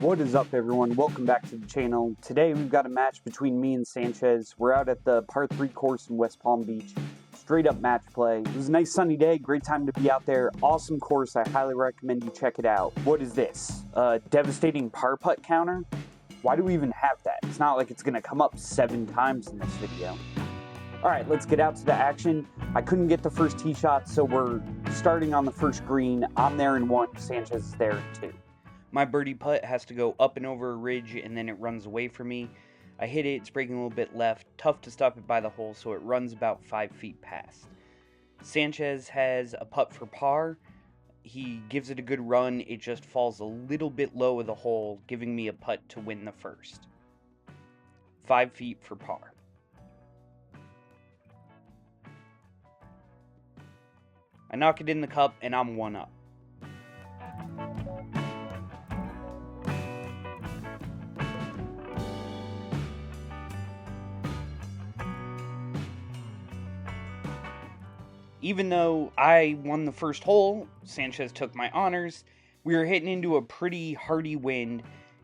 What is up, everyone? Welcome back to the channel. Today we've got a match between me and Sanchez. We're out at the par 3 course in West Palm Beach. Straight up match play. It was a nice sunny day, great time to be out there. Awesome course, I highly recommend you check it out. What is this? A devastating par putt counter? Why do we even have that? It's not like it's going to come up 7 times in this video. Alright, let's get out to the action. I couldn't get the first tee shot, so we're starting on the first green. I'm there in 1, Sanchez is there in 2. My birdie putt has to go up and over a ridge, and then it runs away from me. I hit it, it's breaking a little bit left. Tough to stop it by the hole, so it runs about 5 feet past. Sanchez has a putt for par. He gives it a good run. It just falls a little bit low of the hole, giving me a putt to win the first. 5 feet for par. I knock it in the cup, and I'm 1 up. Even though I won the first hole, Sanchez took my honors. We were hitting into a pretty hearty wind.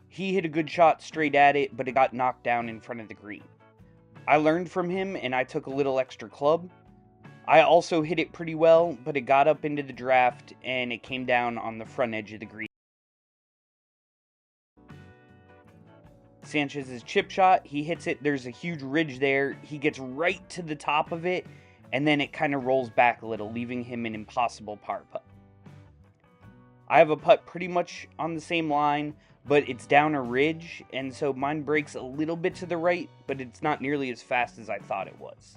He hit a good shot straight at it, but it got knocked down in front of the green. I learned from him, and I took a little extra club. I also hit it pretty well, but it got up into the draft, and it came down on the front edge of the green. Sanchez's chip shot, he hits it. There's a huge ridge there. He gets right to the top of it, and then it kind of rolls back a little, leaving him an impossible par putt. I have a putt pretty much on the same line, but it's down a ridge, and so mine breaks a little bit to the right, but it's not nearly as fast as I thought it was.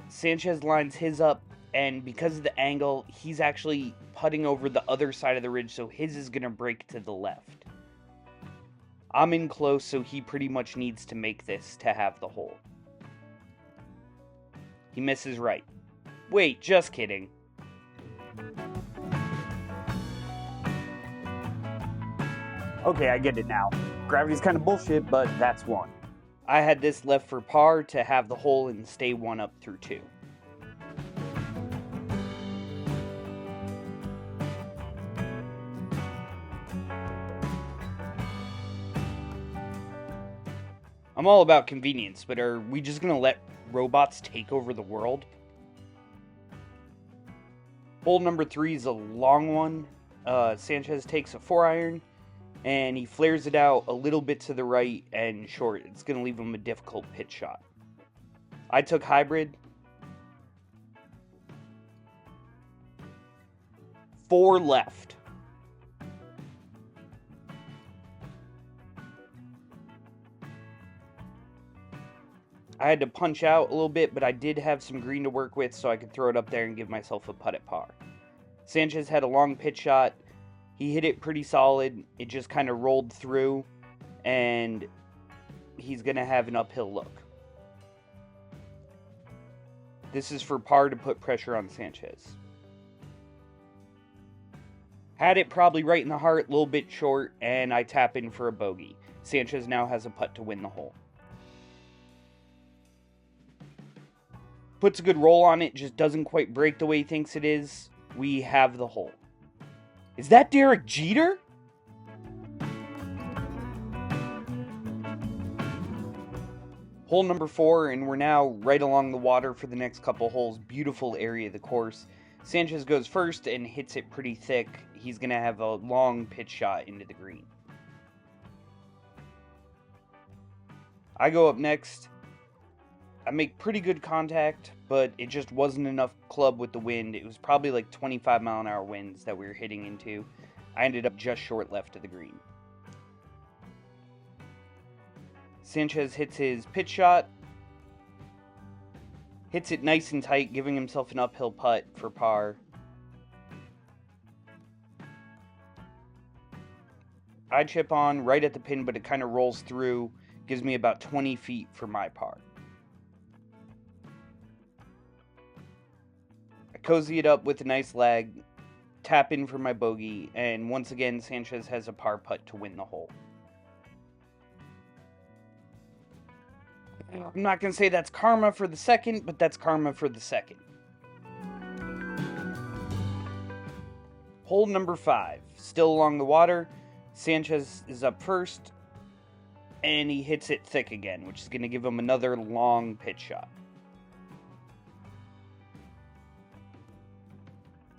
Sanchez lines his up, and because of the angle, he's actually putting over the other side of the ridge, so his is going to break to the left. I'm in close, so he pretty much needs to make this to have the hole. He misses right. Wait, just kidding. Okay, I get it now. Gravity's kind of bullshit, but that's 1. I had this left for par to have the hole and stay 1 up through 2. I'm all about convenience, but are we just going to let robots take over the world? Hole number 3 is a long one. Sanchez takes a 4-iron, and he flares it out a little bit to the right and short. It's going to leave him a difficult pitch shot. I took hybrid. 4 left. I had to punch out a little bit, but I did have some green to work with, so I could throw it up there and give myself a putt at par. Sanchez had a long pitch shot. He hit it pretty solid. It just kind of rolled through, and he's going to have an uphill look. This is for par to put pressure on Sanchez. Had it probably right in the heart, a little bit short, and I tap in for a bogey. Sanchez now has a putt to win the hole. Puts a good roll on it, just doesn't quite break the way he thinks it is. We have the hole. Is that Derek Jeter? Hole number 4, and we're now right along the water for the next couple holes. Beautiful area of the course. Sanchez goes first and hits it pretty thick. He's going to have a long pitch shot into the green. I go up next. I make pretty good contact, but it just wasn't enough club with the wind. It was probably like 25 mile an hour winds that we were hitting into. I ended up just short left of the green. Sanchez hits his pitch shot. Hits it nice and tight, giving himself an uphill putt for par. I chip on right at the pin, but it kind of rolls through. Gives me about 20 feet for my par. Cozy it up with a nice lag, tap in for my bogey, and once again Sanchez has a par putt to win the hole. I'm not going to say that's karma for the second, but that's karma for the second. Hole number 5, still along the water. Sanchez is up first, and he hits it thick again, which is going to give him another long pitch shot.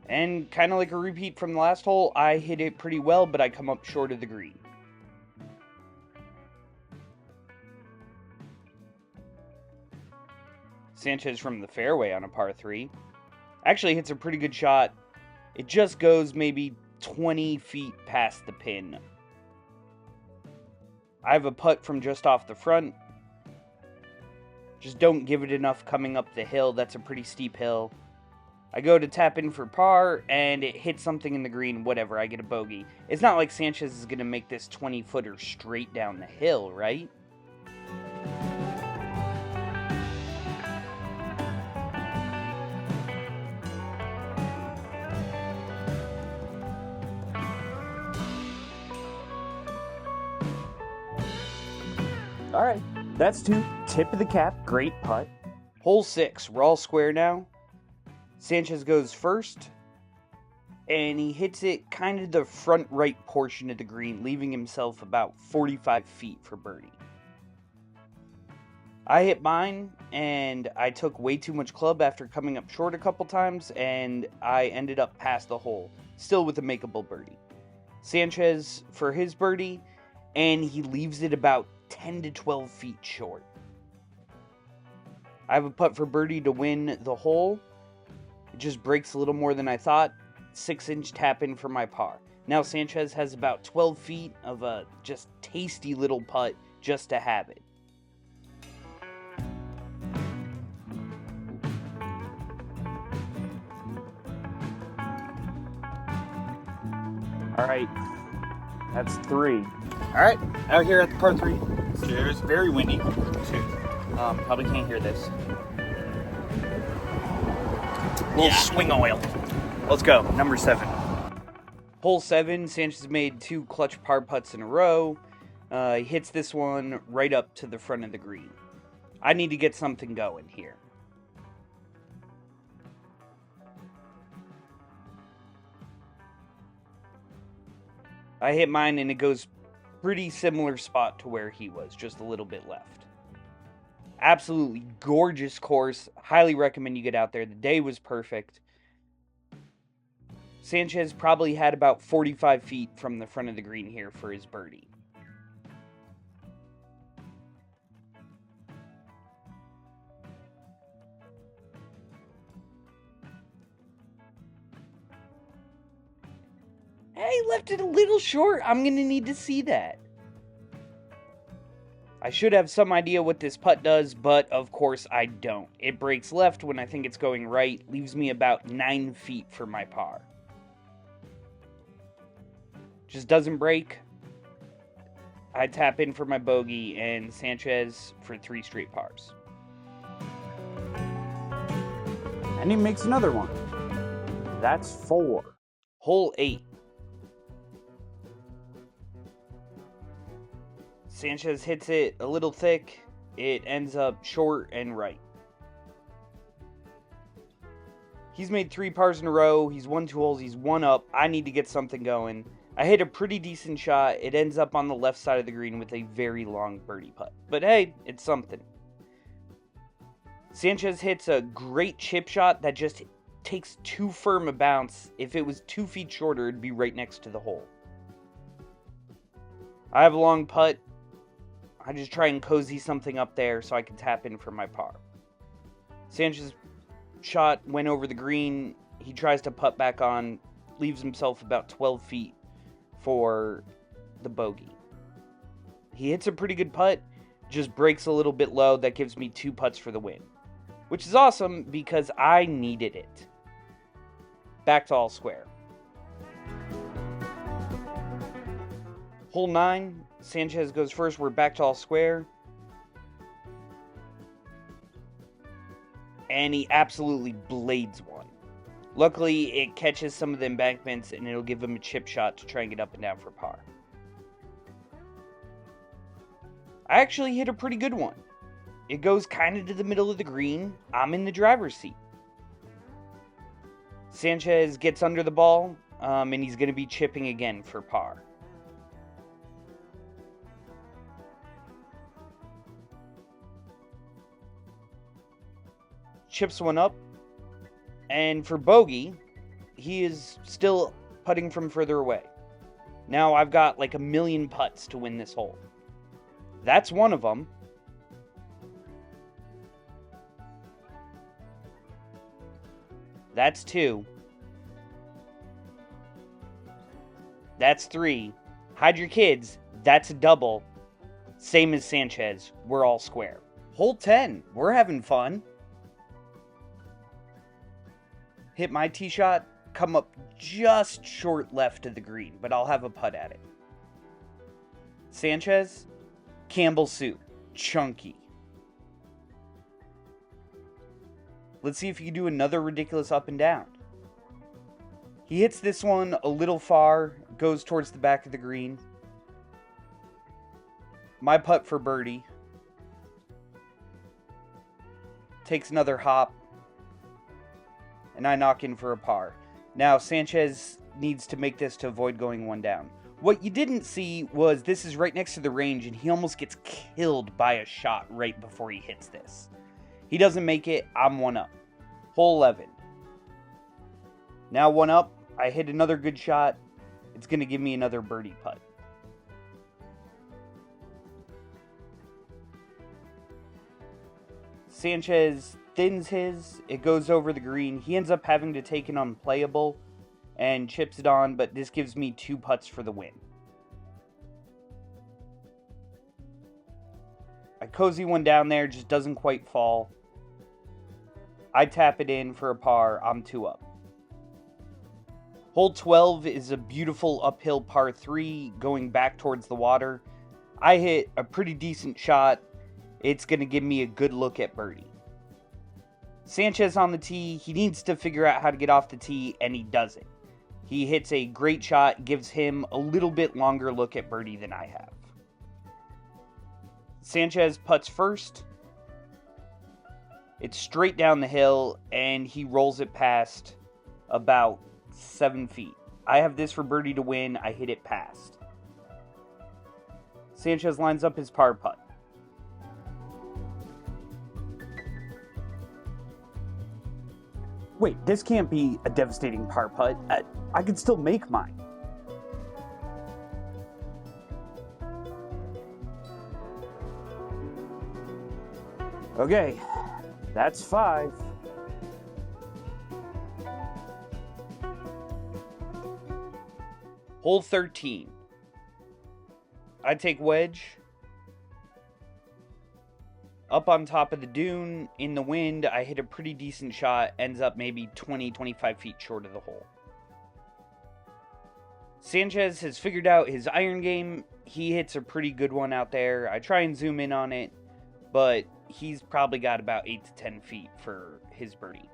And kind of like a repeat from the last hole, I hit it pretty well, but I come up short of the green. Sanchez from the fairway on a par 3. Actually hits a pretty good shot. It just goes maybe 20 feet past the pin. I have a putt from just off the front. Just don't give it enough coming up the hill. That's a pretty steep hill. I go to tap in for par, and it hits something in the green. Whatever, I get a bogey. It's not like Sanchez is going to make this 20-footer straight down the hill, right? All right, that's 2. Tip of the cap, great putt. Hole 6, we're all square now. Sanchez goes first, and he hits it kind of the front right portion of the green, leaving himself about 45 feet for birdie. I hit mine, and I took way too much club after coming up short a couple times, and I ended up past the hole, still with a makeable birdie. Sanchez for his birdie, and he leaves it about 10 to 12 feet short. I have a putt for birdie to win the hole. It just breaks a little more than I thought. 6-inch tap in for my par. Now Sanchez has about 12 feet of a just tasty little putt just to have it. All right, that's 3. All right, out here at the par 3. Cheers. Very windy. Cheers. Probably can't hear this. Little swing oil. Let's go. Number 7. Hole 7. Sanchez made 2 clutch par putts in a row. He hits this one right up to the front of the green. I need to get something going here. I hit mine and it goes pretty similar spot to where he was, just a little bit left. Absolutely gorgeous course. Highly recommend you get out there. The day was perfect. Sanchez probably had about 45 feet from the front of the green here for his birdie. Hey, left it a little short. I'm going to need to see that. I should have some idea what this putt does, but of course I don't. It breaks left when I think it's going right, leaves me about 9 feet for my par. Just doesn't break. I tap in for my bogey, and Sanchez for 3 straight pars. And he makes another one. That's 4. Hole 8. Sanchez hits it a little thick. It ends up short and right. He's made 3 pars in a row. He's won 2 holes. He's 1 up. I need to get something going. I hit a pretty decent shot. It ends up on the left side of the green with a very long birdie putt. But hey, it's something. Sanchez hits a great chip shot that just takes too firm a bounce. If it was 2 feet shorter, it'd be right next to the hole. I have a long putt. I just try and cozy something up there so I can tap in for my par. Sanchez's shot went over the green. He tries to putt back on, leaves himself about 12 feet for the bogey. He hits a pretty good putt, just breaks a little bit low. That gives me 2 putts for the win, which is awesome because I needed it. Back to all square. Hole 9, Sanchez goes first. We're back to all square. And he absolutely blades one. Luckily, it catches some of the embankments and it'll give him a chip shot to try and get up and down for par. I actually hit a pretty good one. It goes kind of to the middle of the green. I'm in the driver's seat. Sanchez gets under the ball. and he's going to be chipping again for par. Chips one up, and for bogey, he is still putting from further away. Now I've got like a million putts to win this hole. That's one of them. That's two. That's three. Hide your kids. That's a double. Same as Sanchez. We're all square. Hole 10. We're having fun. Hit my tee shot. Come up just short left of the green, but I'll have a putt at it. Sanchez. Campbell soup. Chunky. Let's see if he can do another ridiculous up and down. He hits this one a little far, goes towards the back of the green. My putt for birdie. Takes another hop. And I knock in for a par. Now Sanchez needs to make this to avoid going one down. What you didn't see was this is right next to the range and he almost gets killed by a shot right before he hits this. He doesn't make it. I'm one up. Hole 11. Now one up. I hit another good shot. It's going to give me another birdie putt. Sanchez thins his. It goes over the green. He ends up having to take an unplayable and chips it on, but this gives me 2 putts for the win. I cozy one down there, just doesn't quite fall. I tap it in for a par. I'm 2 up. Hole 12 is a beautiful uphill par 3 going back towards the water. I hit a pretty decent shot. It's going to give me a good look at birdie. Sanchez on the tee. He needs to figure out how to get off the tee, and he does it. He hits a great shot, gives him a little bit longer look at birdie than I have. Sanchez putts first. It's straight down the hill, and he rolls it past about 7 feet. I have this for birdie to win. I hit it past. Sanchez lines up his par putt. Wait, this can't be a devastating par putt. I could still make mine. Okay, that's 5. Hole 13. I take wedge. Up on top of the dune, in the wind, I hit a pretty decent shot, ends up maybe 20-25 feet short of the hole. Sanchez has figured out his iron game. He hits a pretty good one out there. I try and zoom in on it, but he's probably got about 8 to 10 feet for his birdie.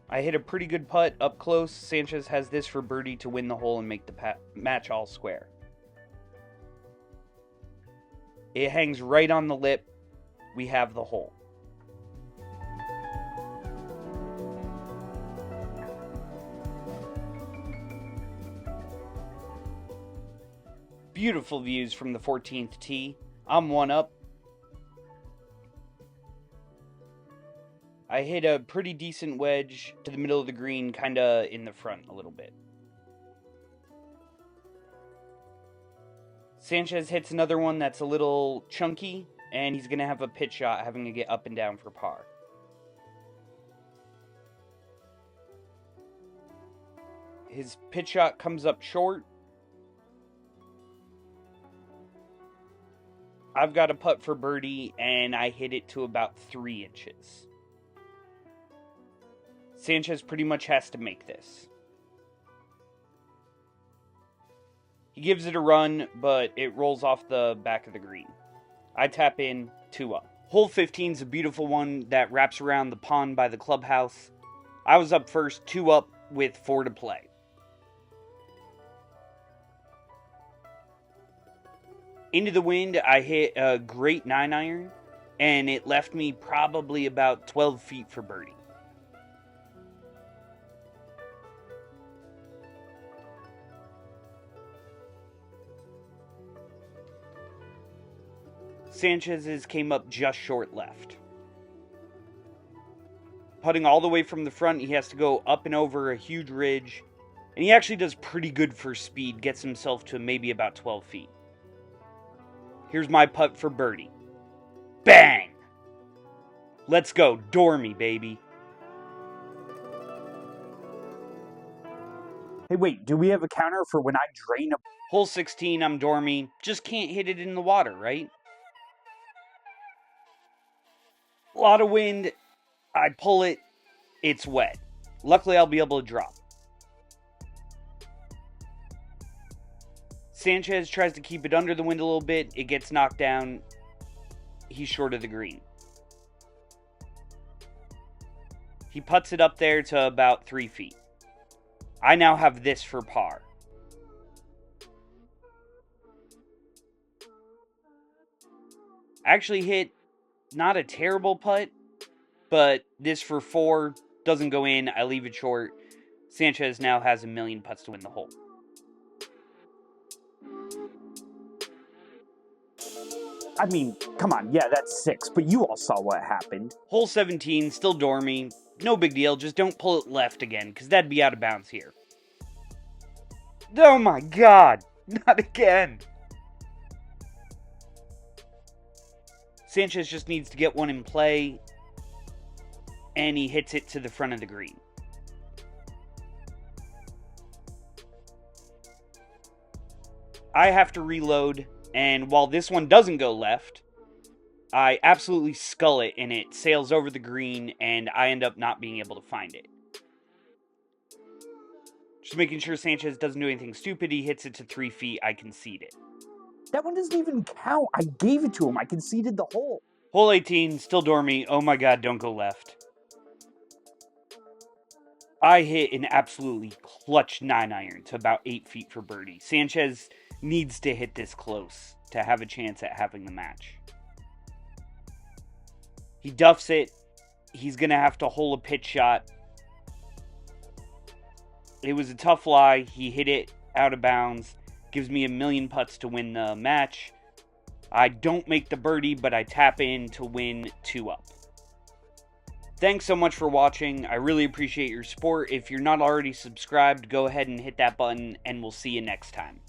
I hit a pretty good putt up close. Sanchez has this for birdie to win the hole and make the match all square. It hangs right on the lip. We have the hole. Beautiful views from the 14th tee. I'm 1 up. I hit a pretty decent wedge to the middle of the green, kind of in the front a little bit. Sanchez hits another one that's a little chunky, and he's going to have a pitch shot having to get up and down for par. His pitch shot comes up short. I've got a putt for birdie, and I hit it to about 3 inches. Sanchez pretty much has to make this. He gives it a run, but it rolls off the back of the green. I tap in, 2 up. Hole 15 is a beautiful one that wraps around the pond by the clubhouse. I was up first, 2 up with 4 to play. Into the wind, I hit a great 9-iron. and it left me probably about 12 feet for birdie. Sanchez's came up just short left. Putting all the way from the front, he has to go up and over a huge ridge, and he actually does pretty good for speed, gets himself to maybe about 12 feet. Here's my putt for birdie. Bang! Let's go, Dormy, baby. Hey, wait, do we have a counter for when I drain a... Hole 16, I'm Dormy. Just can't hit it in the water, right? A lot of wind. I pull it. It's wet. Luckily, I'll be able to drop. Sanchez tries to keep it under the wind a little bit. It gets knocked down. He's short of the green. He putts it up there to about 3 feet. I now have this for par. I actually hit not a terrible putt, but this for 4 doesn't go in. I leave it short. Sanchez now has a million putts to win the hole. I mean, come on, yeah, that's 6, but you all saw what happened. Hole 17, still Dormy. No big deal, just don't pull it left again, because that'd be out of bounds here. Oh my god, not again. Sanchez just needs to get one in play, and he hits it to the front of the green. I have to reload, and while this one doesn't go left, I absolutely scull it, and it sails over the green, and I end up not being able to find it. Just making sure Sanchez doesn't do anything stupid. He hits it to 3 feet. I concede it. That one doesn't even count. I gave it to him. I conceded the hole. Hole 18, still Dormy. Oh my god, don't go left. I hit an absolutely clutch 9-iron to about 8 feet for birdie. Sanchez needs to hit this close to have a chance at having the match. He duffs it. He's going to have to hole a pitch shot. It was a tough lie. He hit it out of bounds. Gives me a million putts to win the match. I don't make the birdie, but I tap in to win 2 up. Thanks so much for watching. I really appreciate your support. If you're not already subscribed, go ahead and hit that button, and we'll see you next time.